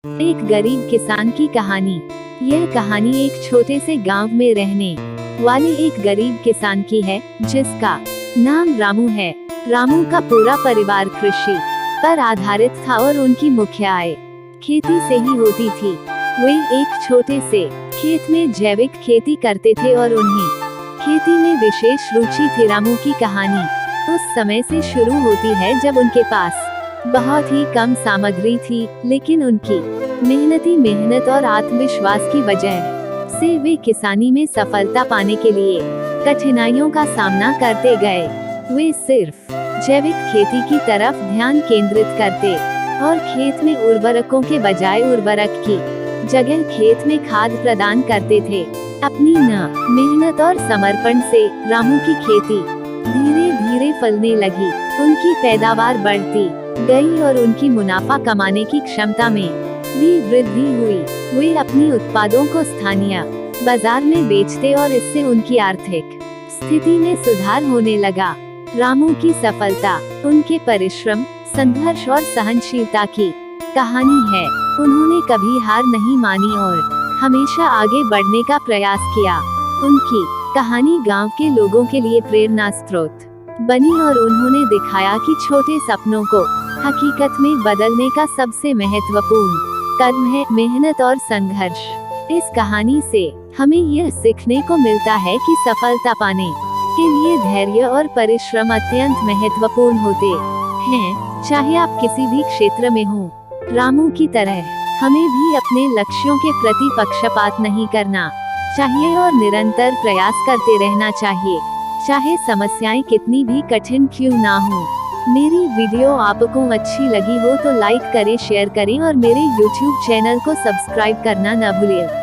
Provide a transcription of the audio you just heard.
एक गरीब किसान की कहानी। यह कहानी एक छोटे से गांव में रहने वाले एक गरीब किसान की है, जिसका नाम रामू है। रामू का पूरा परिवार कृषि पर आधारित था और उनकी मुख्य आय खेती से ही होती थी। वे एक छोटे से खेत में जैविक खेती करते थे और उन्हें खेती में विशेष रुचि थी। रामू की कहानी उस समय से शुरू होती है जब उनके पास बहुत ही कम सामग्री थी, लेकिन उनकी मेहनत और आत्मविश्वास की वजह से वे किसानी में सफलता पाने के लिए कठिनाइयों का सामना करते गए। वे सिर्फ जैविक खेती की तरफ ध्यान केंद्रित करते और खेत में उर्वरकों के बजाय उर्वरक की जगह खेत में खाद प्रदान करते थे। अपनी मेहनत और समर्पण से रामू की खेती धीरे धीरे फलने लगी। उनकी पैदावार बढ़ती गई और उनकी मुनाफा कमाने की क्षमता में भी वृद्धि हुई। वे अपनी उत्पादों को स्थानीय बाजार में बेचते और इससे उनकी आर्थिक स्थिति में सुधार होने लगा। रामू की सफलता उनके परिश्रम, संघर्ष और सहनशीलता की कहानी है। उन्होंने कभी हार नहीं मानी और हमेशा आगे बढ़ने का प्रयास किया। उनकी कहानी गांव के लोगों के लिए प्रेरणा स्रोत बनी और उन्होंने दिखाया कि छोटे सपनों को हकीकत में बदलने का सबसे महत्वपूर्ण कदम है मेहनत और संघर्ष। इस कहानी से हमें यह सीखने को मिलता है कि सफलता पाने के लिए धैर्य और परिश्रम अत्यंत महत्वपूर्ण होते हैं, चाहे आप किसी भी क्षेत्र में हो। रामू की तरह हमें भी अपने लक्ष्यों के प्रति पक्षपात नहीं करना चाहिए और निरंतर प्रयास करते रहना चाहिए, चाहे समस्याएं कितनी भी कठिन क्यों ना हो। मेरी वीडियो आपको अच्छी लगी हो तो लाइक करें, शेयर करें और मेरे YouTube चैनल को सब्सक्राइब करना न भूलें।